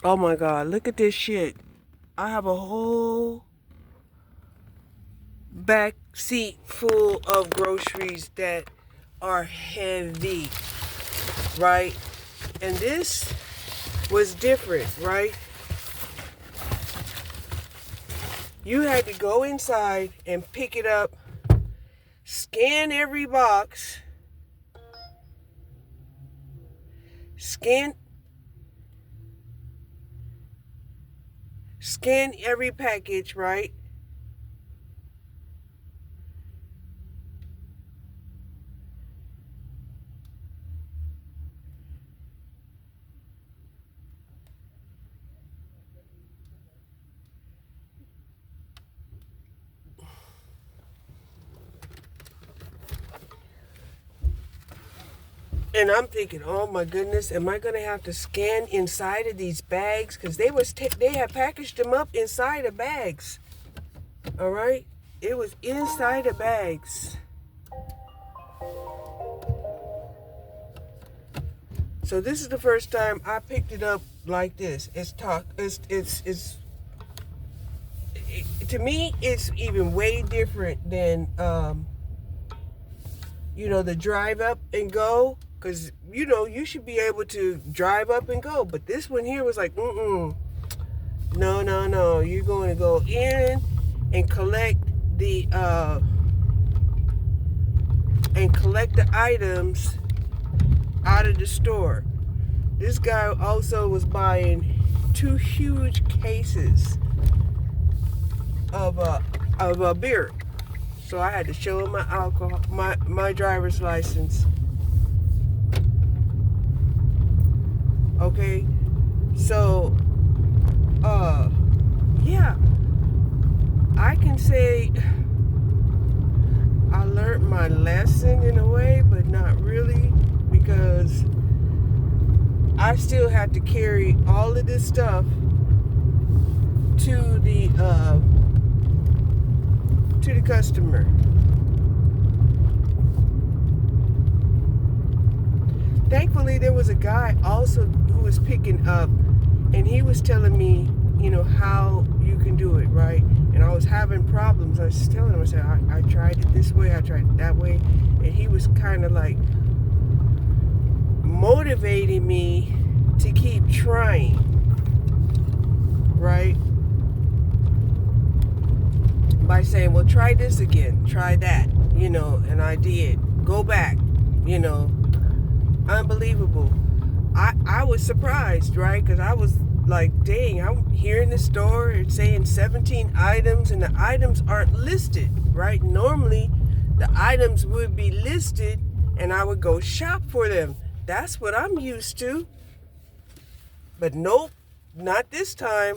Oh my God, look at this shit. I have a whole back seat full of groceries that are heavy, right? And this was different, right? You had to go inside and pick it up, scan every box, scan every package, right? And I'm thinking, oh my goodness, am I gonna have to scan inside of these bags? Because they had packaged them up inside of bags. All right, it was inside of bags. So this is the first time I picked it up like this. To me, it's even way different than the drive up and go. Because, you should be able to drive up and go. But this one here was like, no. You're going to go in and collect the items out of the store. This guy also was buying 2 huge cases of a beer. So I had to show him my driver's license. Okay, so, yeah, I can say I learned my lesson in a way, but not really, because I still had to carry all of this stuff to the customer. Thankfully, there was a guy also who was picking up, and he was telling me, how you can do it, right? And I was having problems. I was telling him, I said, I tried it this way, I tried it that way. And he was kind of like motivating me to keep trying, right? By saying, well, try this again, try that, and I did. Go back, unbelievable. I was surprised, right? Because I was like, dang, I'm here in the store, it's saying 17 items, and the items aren't listed, right? Normally, the items would be listed, and I would go shop for them. That's what I'm used to. But nope, not this time.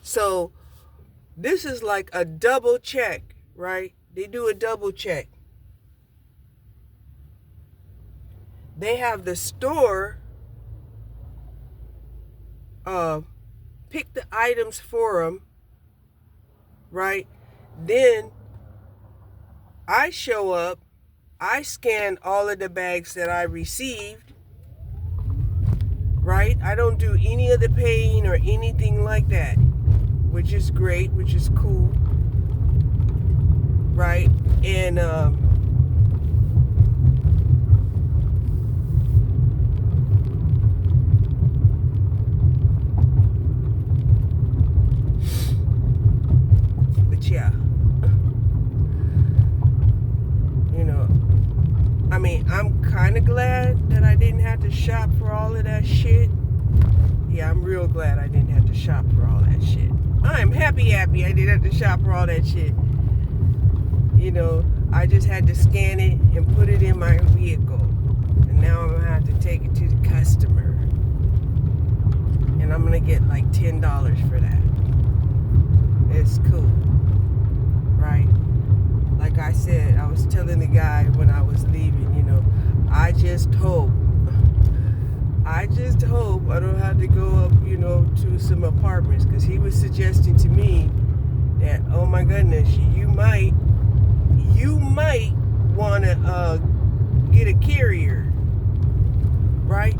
So, this is like a double check, right? They do a double check. They have the store pick the items for them, right? Then I show up, I scan all of the bags that I received, right? I don't do any of the paying or anything like that, which is great, which is cool, right? And but yeah, I mean, I'm kind of glad that I didn't have to shop for all of that shit. Yeah, I'm real glad I didn't have to shop for all that shit. I'm happy I didn't have to shop for all that shit. I just had to scan it and put it in my vehicle. And now I'm going to have to take it to the customer. And I'm going to get like $10 for that. It's cool. Right? Like I said, I was telling the guy when I was leaving, I just hope I don't have to go up, to some apartments, because he was suggesting to me that, oh my goodness, you might want to get a carrier, right?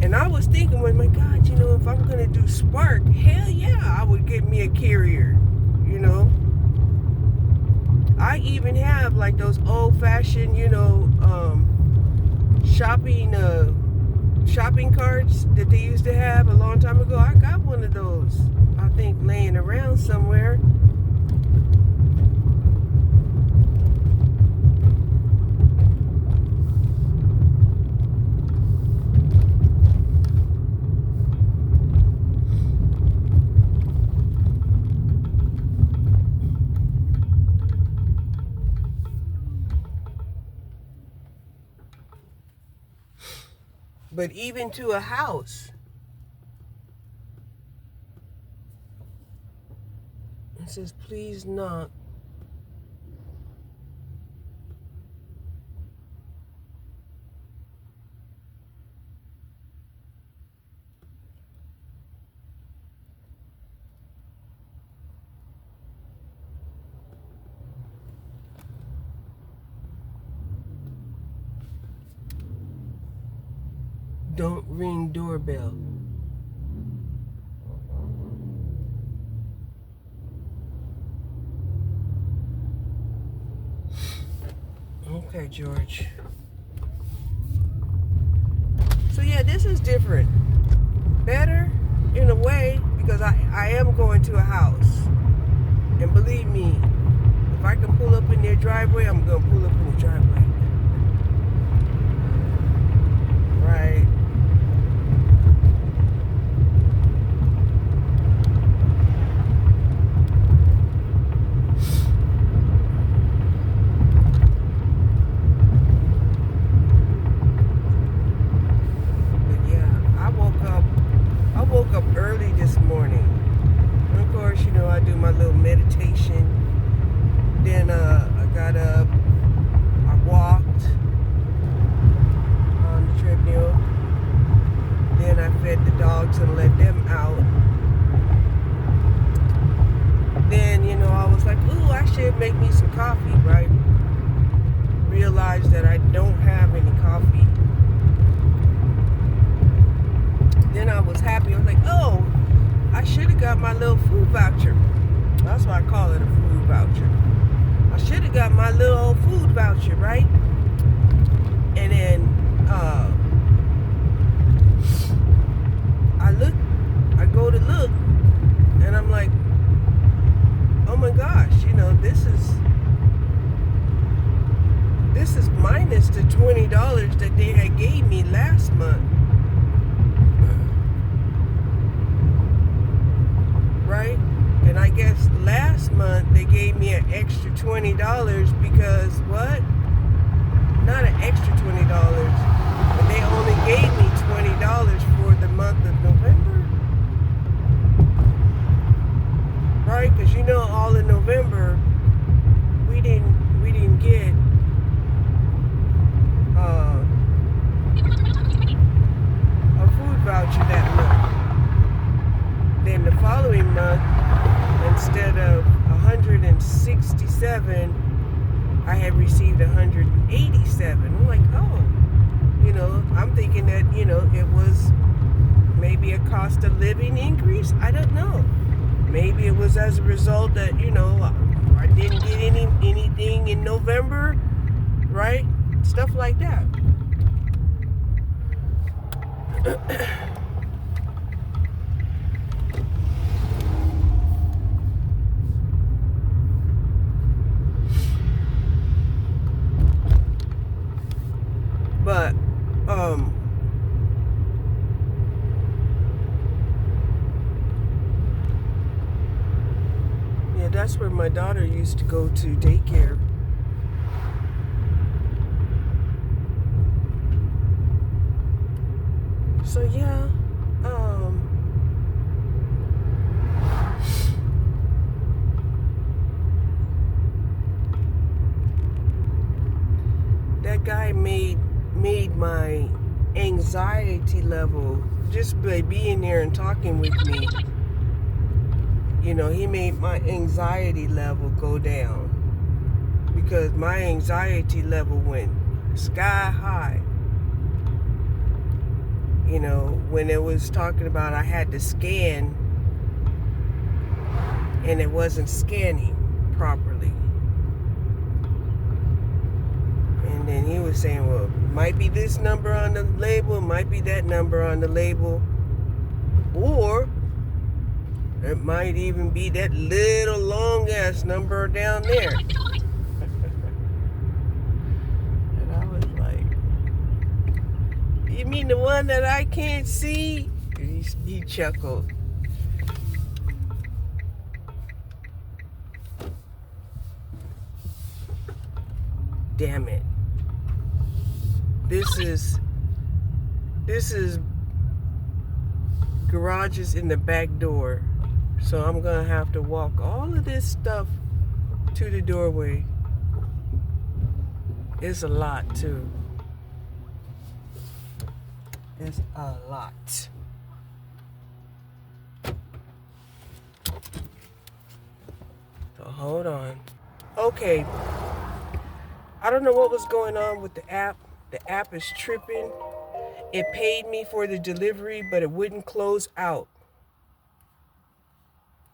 And I was thinking, well, my God, if I'm gonna do Spark, hell yeah, I would get me a carrier. I even have like those old-fashioned, shopping carts that they used to have a long time ago. I got one of those, I think, laying around somewhere. But even to a house, it says, please knock. Don't ring doorbell. Okay, George. So yeah, this is different. Better in a way, because I am going to a house. And believe me, if I can pull up in their driveway, I'm going to pull up in the driveway. Right. I woke up early this morning. And of course, I do my little meditation. Then I got up, I walked on the treadmill. Then I fed the dogs and let them out. Then, I was like, ooh, I should make me some coffee, right? Realized that I don't have any coffee. Then I was happy. I was like, oh, I should have got my little food voucher. That's why I call it a food voucher. I should have got my little old food voucher, right? And then I go to look, and I'm like, oh my gosh, this is minus the $20 that they had gave me last month. Right? And I guess last month they gave me an extra $20 because what? Not an extra $20, but they only gave me $20 for the month of November. Right? Because all in November we didn't get a food voucher that month. Then the following month, instead of 167, I had received 187. I'm like, oh, I'm thinking that, it was maybe a cost of living increase. I don't know. Maybe it was as a result that, I didn't get anything in November, right? Stuff like that. But, yeah, that's where my daughter used to go to daycare. So, yeah, that guy made my anxiety level, just by being there and talking with me, he made my anxiety level go down, because my anxiety level went sky high. You know, when it was talking about I had to scan and it wasn't scanning properly. And then he was saying, well, it might be this number on the label, it might be that number on the label, or it might even be that little long ass number down there. And I was like, you mean the one that I can't see? He chuckled. Damn it. This is garages in the back door. So I'm gonna have to walk all of this stuff to the doorway. It's a lot too. It's a lot. So hold on. Okay. I don't know what was going on with the app. The app is tripping. It paid me for the delivery, but it wouldn't close out.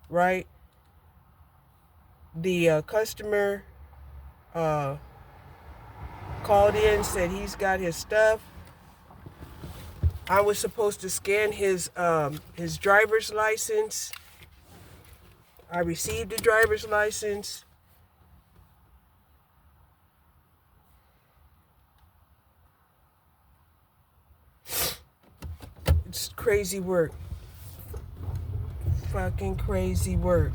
Right? The customer called in, said he's got his stuff. I was supposed to scan his driver's license. I received the driver's license. It's crazy work. Fucking crazy work.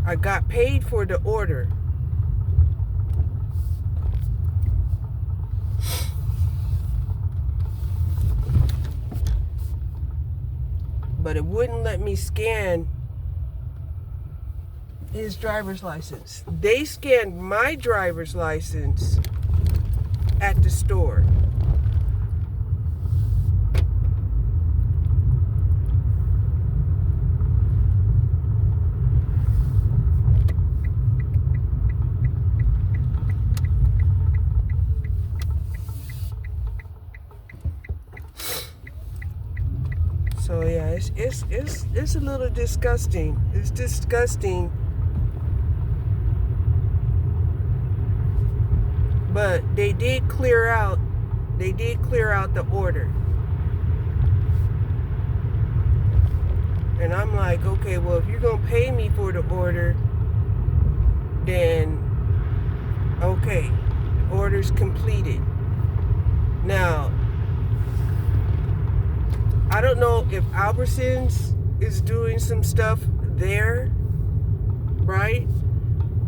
I got paid for the order. But it wouldn't let me scan his driver's license. They scanned my driver's license at the store. So yeah, it's a little disgusting. It's disgusting. But they did clear out the order. And I'm like, okay, well, if you're gonna pay me for the order, then okay, the order's completed. Now, I don't know if Albertsons is doing some stuff there, right?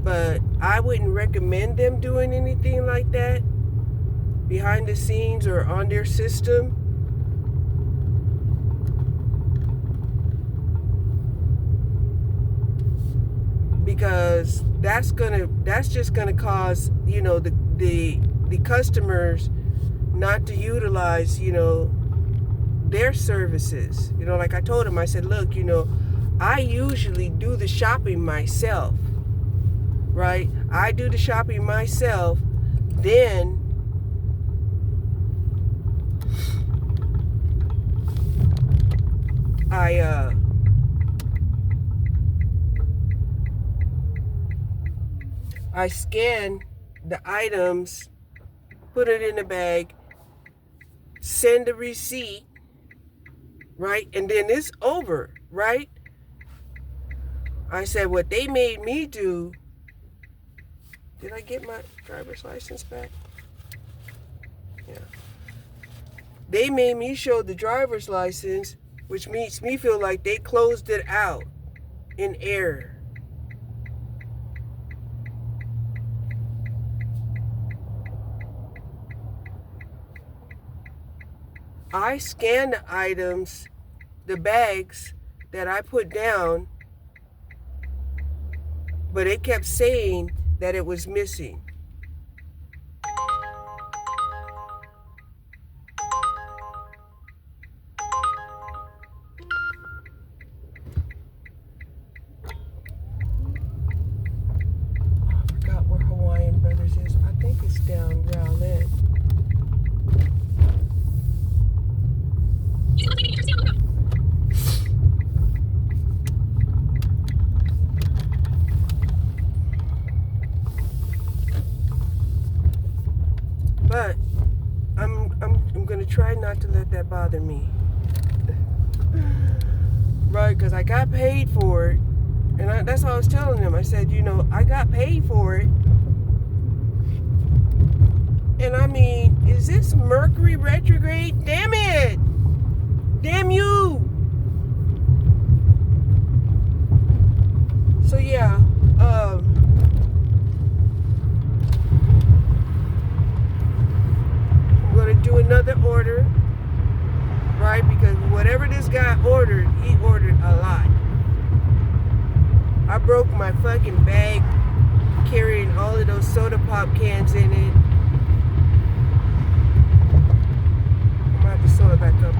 But I wouldn't recommend them doing anything like that behind the scenes or on their system. Because that's just gonna cause, you know, the customers not to utilize, you know, their services. You know, like I told him, I said, look, you know, I usually do the shopping myself, right? I do the shopping myself, then I scan the items, put it in the bag, send the receipt, right? And then it's over, right? I said, what they made me do, did I get my driver's license back? Yeah. They made me show the driver's license, which makes me feel like they closed it out in error. I scanned the items, the bags that I put down, but it kept saying that it was missing. I forgot where But I'm gonna try not to let that bother me. Right, because I got paid for it. And that's what I was telling them. I said, I got paid for it. And I mean, is this Mercury retrograde? Damn it! Damn you! So yeah, I'm gonna do another order, right? Because whatever this guy ordered, he ordered a lot. I broke my fucking bag carrying all of those soda pop cans in it. I'm gonna have to sew it back up though.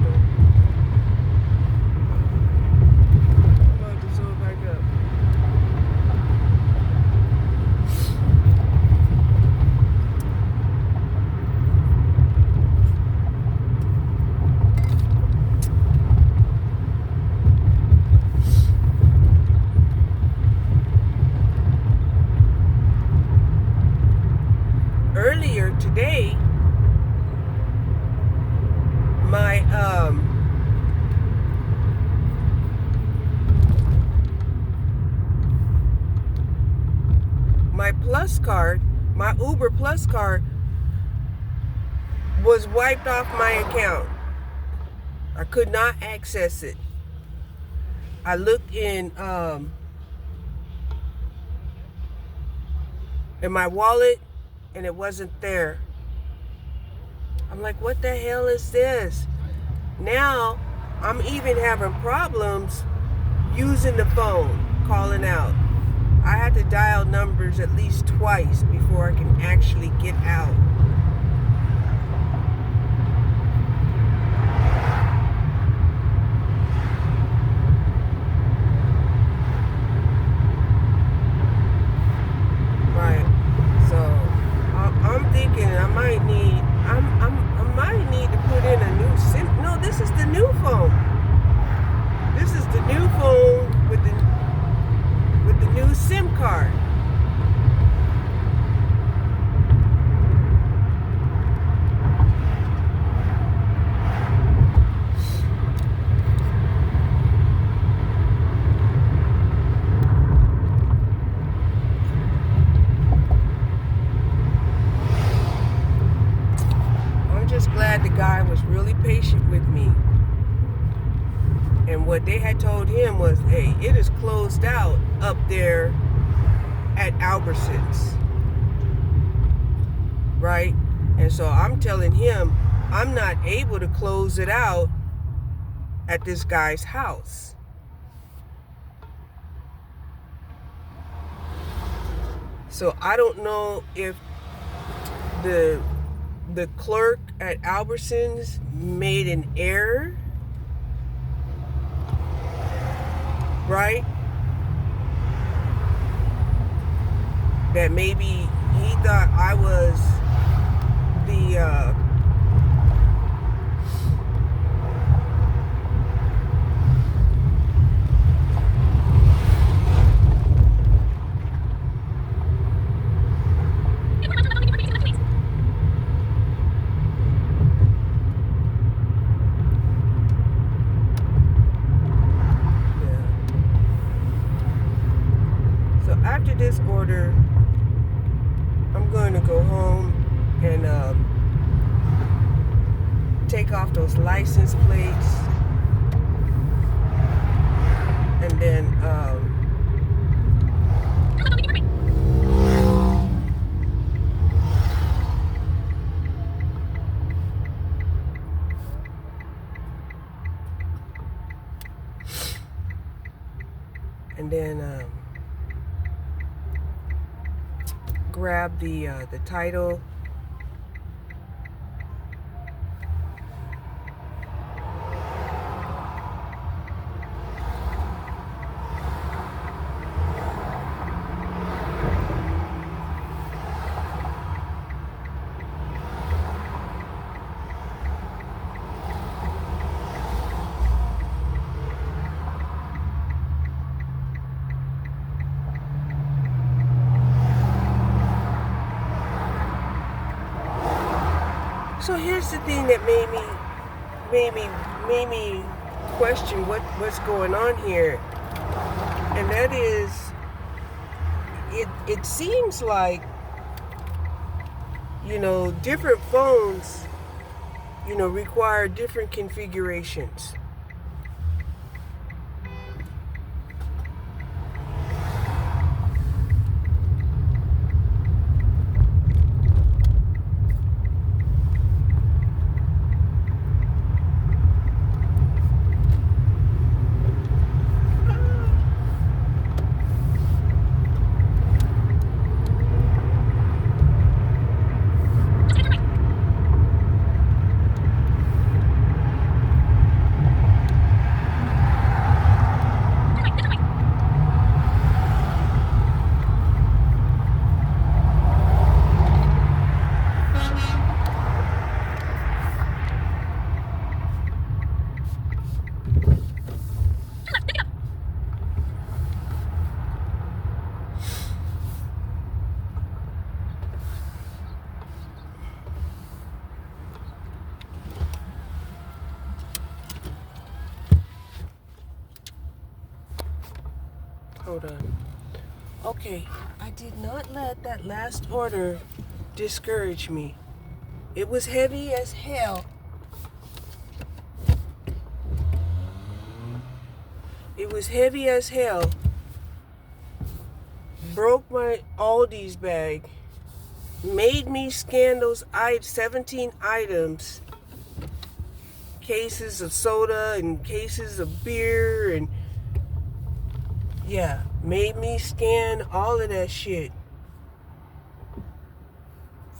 I'm gonna have to sew it back up. Earlier today, my Plus card, my Uber Plus card was wiped off my account. I could not access it. I looked in my wallet and it wasn't there. I'm like, what the hell is this? Now I'm even having problems using the phone, calling out. I had to dial numbers at least twice before I can actually get out. Right. So I'm thinking I might need to put in a new SIM. No, this is the new phone. This is the new phone with the new SIM card. I'm just glad the guy was really patient with me. And what they had told him was, hey, it is closed out up there at Albertsons. Right? And so I'm telling him I'm not able to close it out at this guy's house. So I don't know if the clerk at Albertsons made an error. Right? That maybe he thought I was the after this order, I'm going to go home and take off those license plates, and then grab the title. So here's the thing that made me made me question what's going on here, and that is, it seems like, different phones, require different configurations. Hold on. Okay, I did not let that last order discourage me. It was heavy as hell. It was heavy as hell. Broke my Aldi's bag. Made me scan those 17 items. Cases of soda and cases of beer and made me scan all of that shit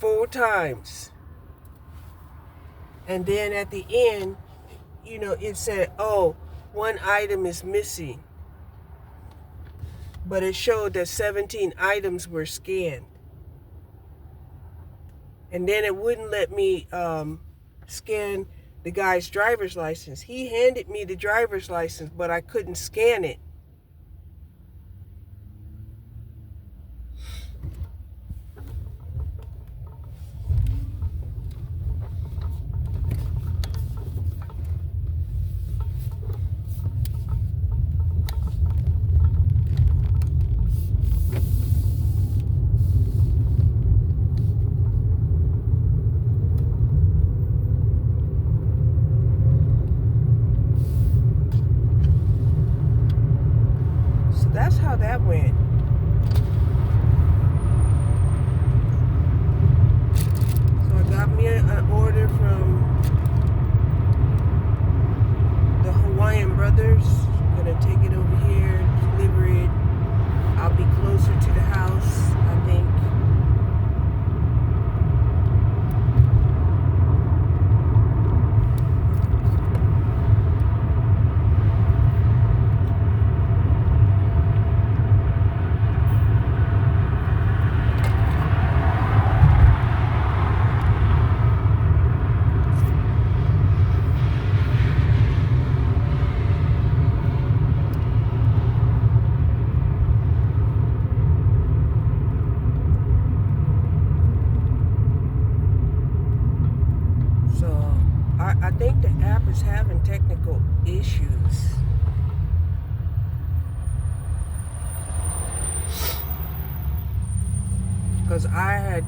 4 times. And then at the end, it said, oh, 1 item is missing. But it showed that 17 items were scanned. And then it wouldn't let me scan the guy's driver's license. He handed me the driver's license, but I couldn't scan it. That's how that went. So I got me an order from the Hawaiian Brothers. Gonna take it over here, deliver it. I'll be closer to the house, I think. I think the app is having technical issues. Because I had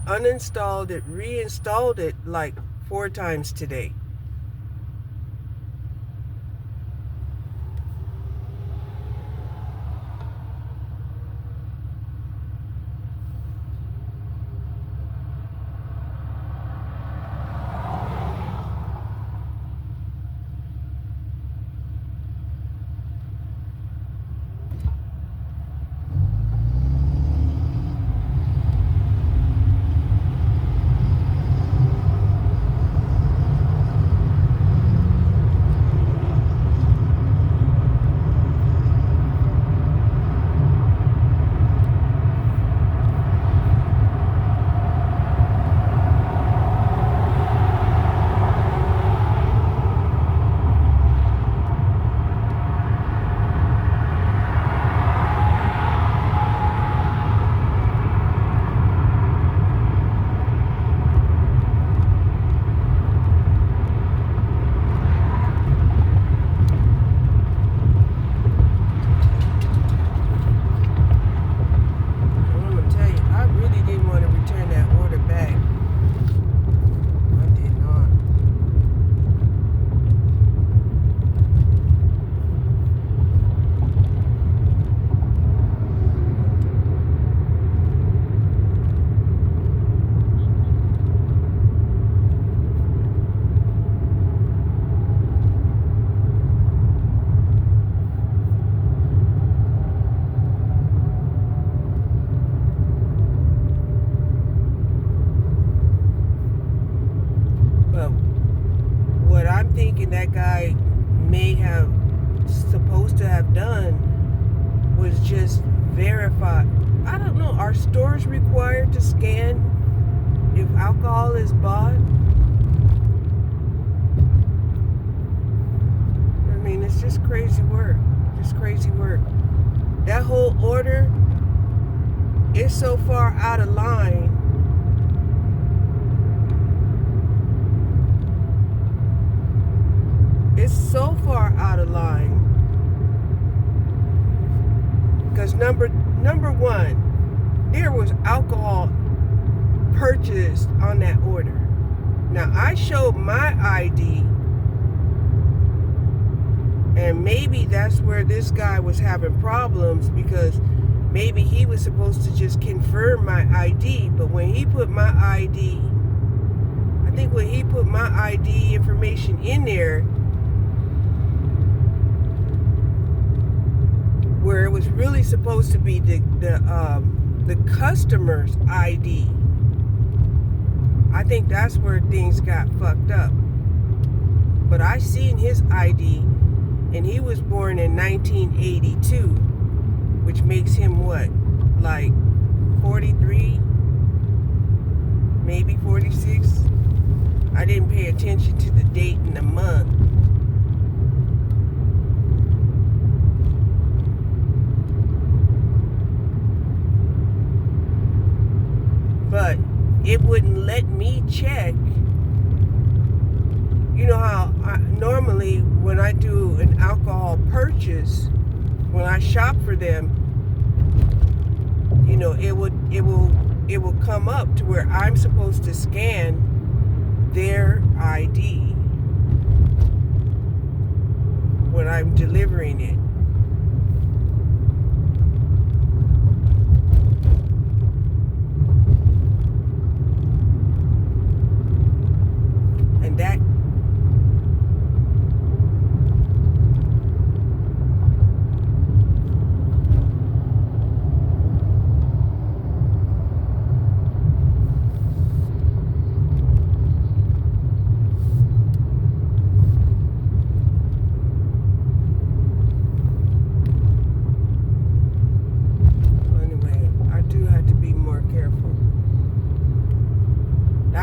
uninstalled it, reinstalled it like 4 times today. thinking that guy may have supposed to have done was just verify. I don't know, are stores required to scan if alcohol is bought? I mean, it's just crazy work. Just crazy work. That whole order is so far out of line. It's so far out of line. Because number one, there was alcohol purchased on that order. Now I showed my ID, and maybe that's where this guy was having problems, because maybe he was supposed to just confirm my ID, but when he put my ID, I think when he put my ID information in there, where it was really supposed to be the customer's ID, I think that's where things got fucked up. But I seen his ID, and he was born in 1982, which makes him what, like 43, maybe 46. I didn't pay attention to the date and the month. But it wouldn't let me check. You know how normally when I do an alcohol purchase, when I shop for them, you know, it will come up to where I'm supposed to scan their ID when I'm delivering it. And that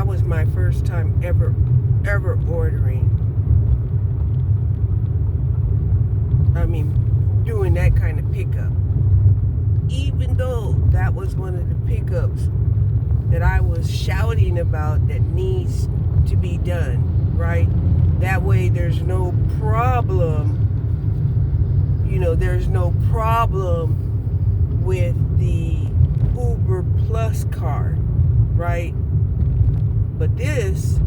was my first time ever ordering. I mean, doing that kind of pickup. Even though that was one of the pickups that I was shouting about that needs to be done, right? That way there's no problem, you know, there's no problem with the Uber Plus card, right? But this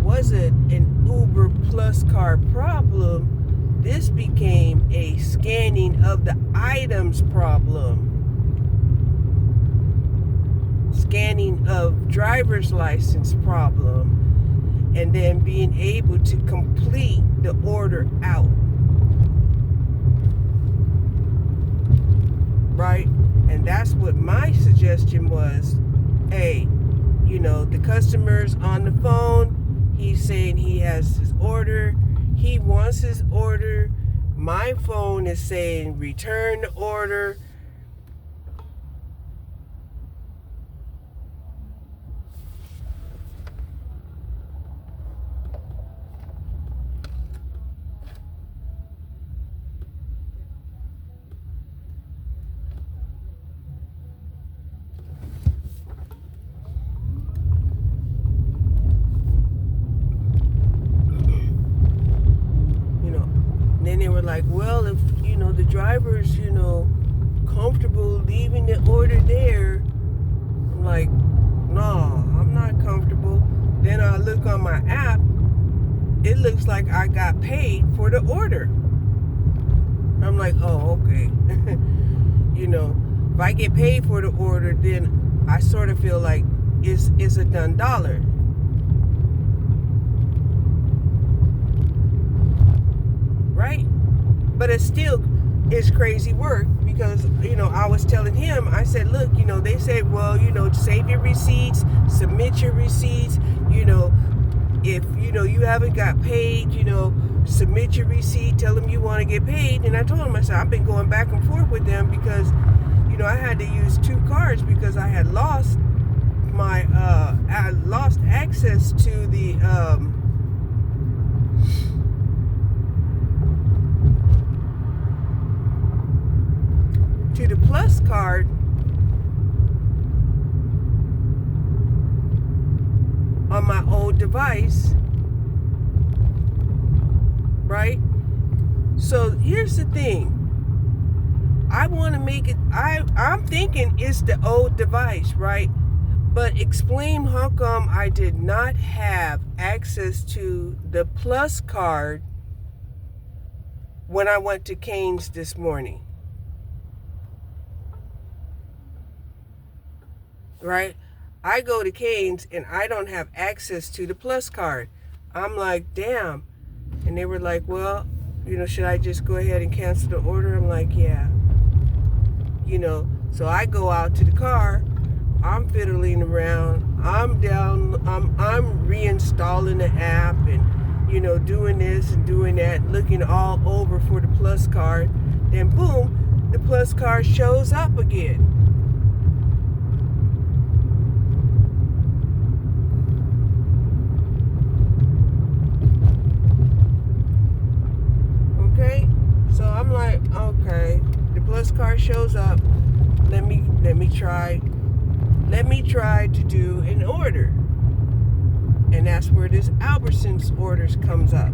wasn't an Uber Plus card problem. This became a scanning of the items problem. Scanning of driver's license problem. And then being able to complete the order out. Right? And that's what my suggestion was. Hey, you know, the customer's on the phone. He's saying he has his order. He wants his order. My phone is saying return the order. Then they were like, well, if, you know, the driver's, you know, comfortable leaving the order there. I'm like, no, I'm not comfortable. Then I look on my app. It looks like I got paid for the order. I'm like, oh, okay. You know, if I get paid for the order, then I sort of feel like it's a done dollar. Right? But it still is crazy work because, you know, I was telling him, I said, look, you know, they said, well, you know, save your receipts, submit your receipts, you know, if you haven't got paid, submit your receipt, tell them you want to get paid. And I told him, I said, I've been going back and forth with them because I had to use 2 cards because I had lost access to the Plus card on my old device, right? So here's the thing. I want to make it, I'm thinking it's the old device, right? But explain how come I did not have access to the Plus card when I went to Cane's this morning. Right? I go to Cane's and I don't have access to the Plus card. I'm like, damn. And they were like, well, should I just go ahead and cancel the order? I'm like, yeah. So I go out to the car. I'm fiddling around. I'm reinstalling the app and, doing this and doing that, looking all over for the Plus card. Then boom, the Plus card shows up again. Okay, so I'm like, okay, the Plus card shows up. Let me try to do an order, and that's where this Albertsons orders comes up.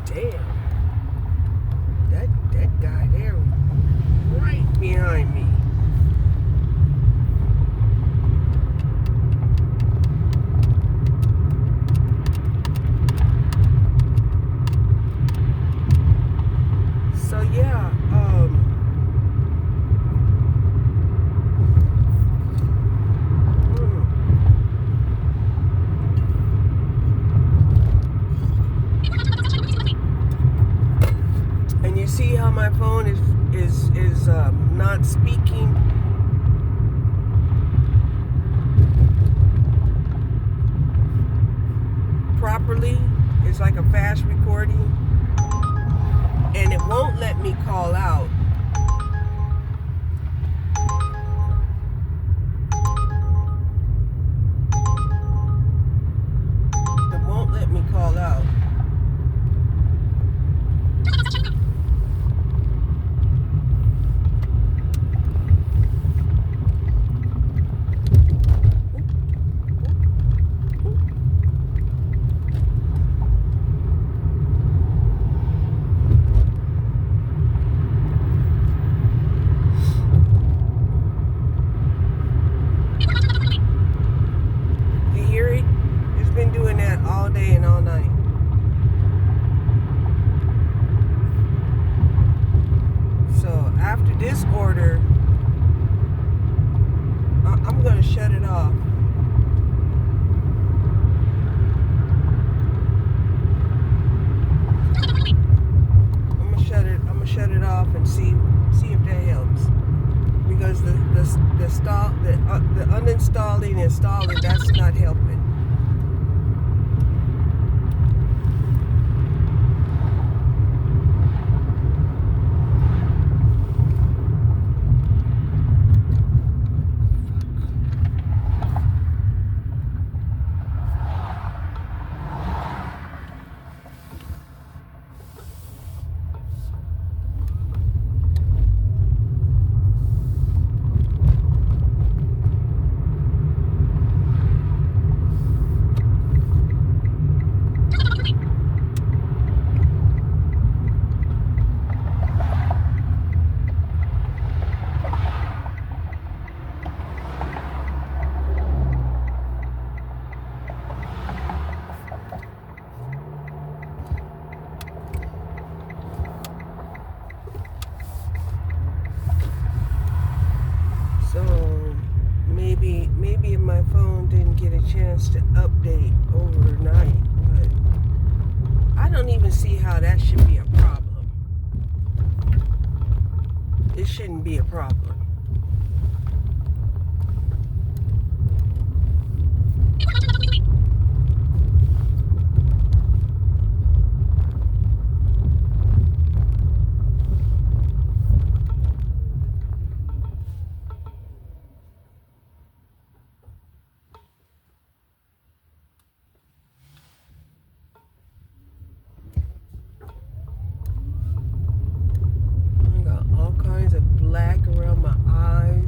Damn, that guy there right behind me. So yeah, and you see how my phone is not speaking. Properly. It's like a fast recording, and it won't let me call out. It won't let me call out. Been doing that all day and all night. So after this order, I'm gonna shut it off. I'm gonna shut it off and see if that helps. Because the uninstalling and installing, that's not helping. chance to update overnight, but I don't even see how that should be a problem. It shouldn't be a problem. I got all kinds of black around my eyes.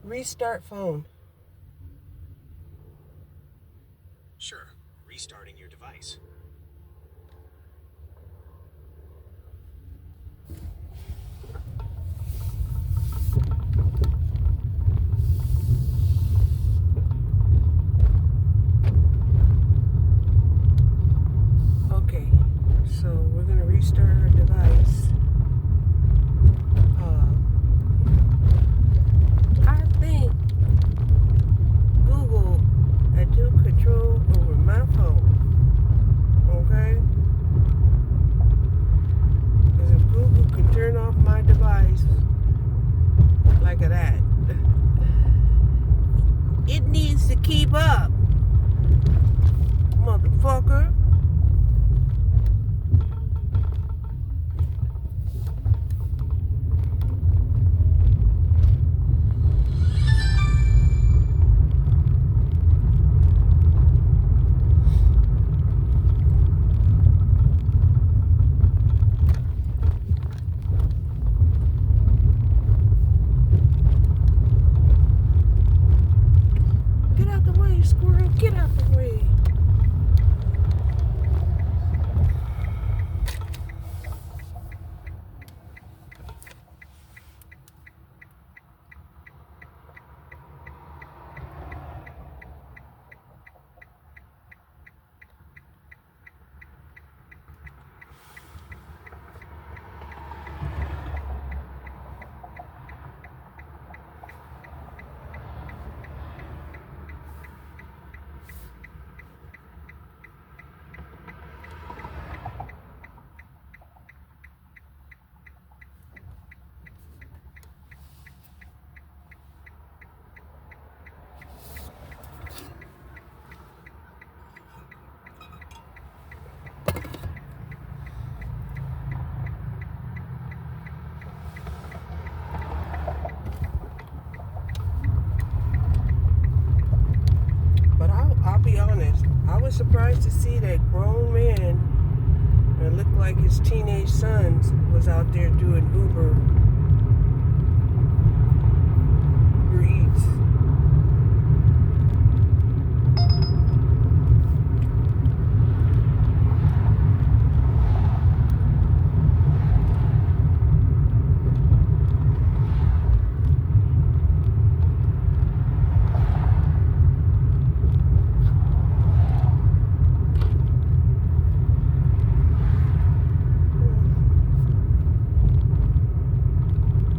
Restart phone. Sure. Restarting your device. Okay, so we're gonna restart our device. I think Google needs to keep up, motherfucker. Get out the way, squirrel. Get out the way. But I'll be honest. I was surprised to see that grown man that looked like his teenage sons was out there doing Uber Eats.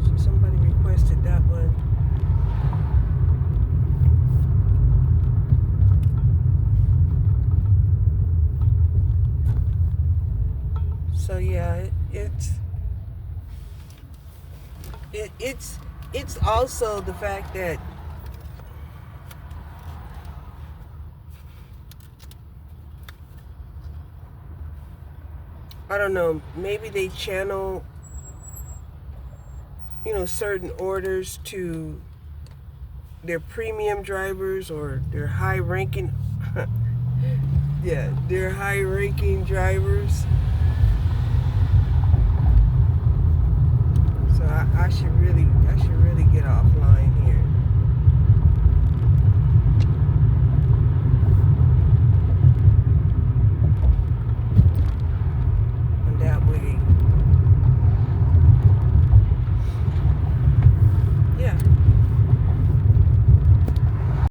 So somebody requested that one. So yeah, it's also the fact that I don't know, maybe they channel, certain orders to their premium drivers or their high ranking yeah, their high ranking drivers.